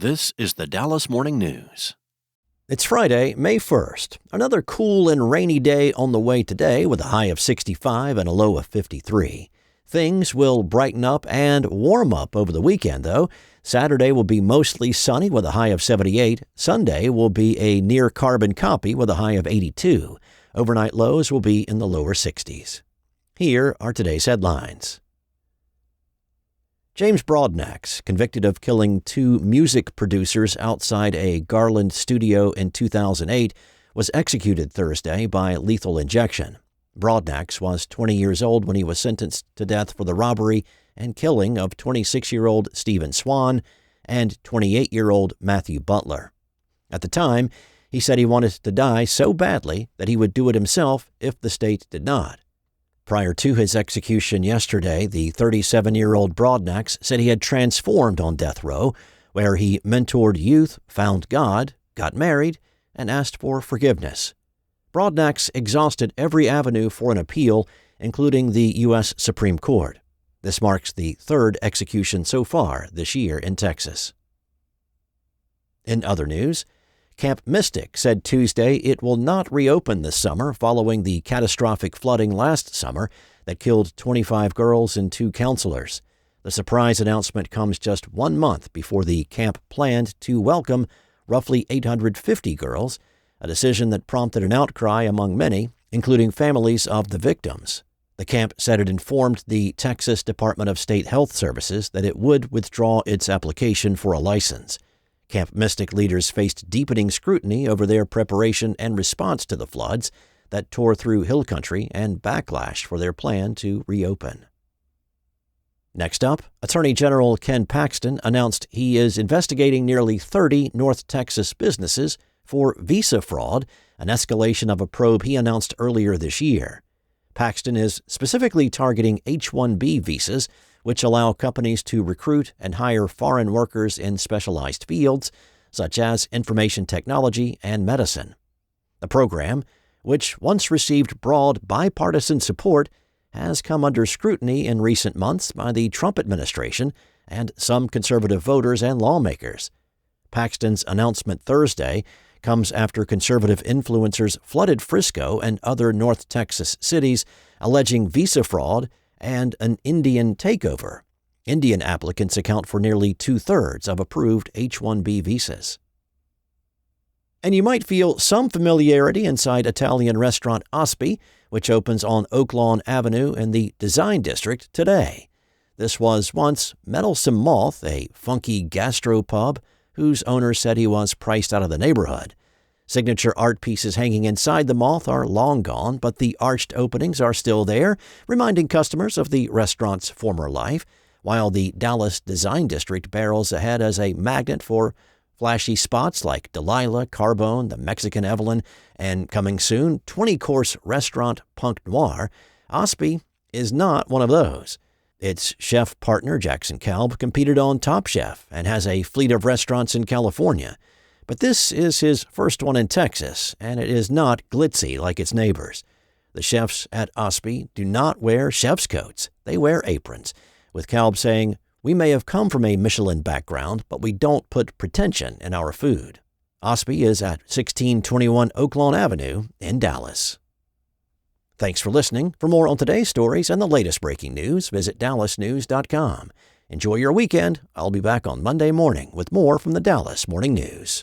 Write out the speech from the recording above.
This is the Dallas Morning News. It's Friday, May 1st. Another cool and rainy day on the way today with a high of 65 and a low of 53. Things will brighten up and warm up over the weekend, though. Saturday will be mostly sunny with a high of 78. Sunday will be a near carbon copy with a high of 82. Overnight lows will be in the lower 60s. Here are today's headlines. James Broadnax, convicted of killing two music producers outside a Garland studio in 2008, was executed Thursday by lethal injection. Broadnax was 20 years old when he was sentenced to death for the robbery and killing of 26-year-old Stephen Swan and 28-year-old Matthew Butler. At the time, he said he wanted to die so badly that he would do it himself if the state did not. Prior to his execution yesterday, the 37-year-old Broadnax said he had transformed on death row, where he mentored youth, found God, got married, and asked for forgiveness. Broadnax exhausted every avenue for an appeal, including the U.S. Supreme Court. This marks the third execution so far this year in Texas. In other news, Camp Mystic said Tuesday it will not reopen this summer following the catastrophic flooding last summer that killed 25 girls and 2 counselors. The surprise announcement comes just 1 month before the camp planned to welcome roughly 850 girls, a decision that prompted an outcry among many, including families of the victims. The camp said it informed the Texas Department of State Health Services that it would withdraw its application for a license. Camp Mystic leaders faced deepening scrutiny over their preparation and response to the floods that tore through hill country and backlash for their plan to reopen. Next up, Attorney General Ken Paxton announced he is investigating nearly 30 North Texas businesses for visa fraud, an escalation of a probe he announced earlier this year. Paxton is specifically targeting H-1B visas, which allow companies to recruit and hire foreign workers in specialized fields, such as information technology and medicine. The program, which once received broad bipartisan support, has come under scrutiny in recent months by the Trump administration and some conservative voters and lawmakers. Paxton's announcement Thursday comes after conservative influencers flooded Frisco and other North Texas cities, alleging visa fraud and an Indian takeover. Indian applicants account for nearly 2/3 of approved H-1B visas. And you might feel some familiarity inside Italian restaurant Ospi, which opens on Oaklawn Avenue in the Design District today. This was once Meddlesome Moth, a funky gastropub whose owner said he was priced out of the neighborhood. Signature art pieces hanging inside the Moth are long gone, but the arched openings are still there, reminding customers of the restaurant's former life, while the Dallas Design District barrels ahead as a magnet for flashy spots like Delilah, Carbone, the Mexican Evelyn, and coming soon, 20-course restaurant Punk Noir. Ospi is not one of those. Its chef partner, Jackson Kalb, competed on Top Chef and has a fleet of restaurants in California. But this is his first one in Texas, and it is not glitzy like its neighbors. The chefs at Ospi do not wear chef's coats. They wear aprons, with Kalb saying, "We may have come from a Michelin background, but we don't put pretension in our food." Ospi is at 1621 Oaklawn Avenue in Dallas. Thanks for listening. For more on today's stories and the latest breaking news, visit dallasnews.com. Enjoy your weekend. I'll be back on Monday morning with more from the Dallas Morning News.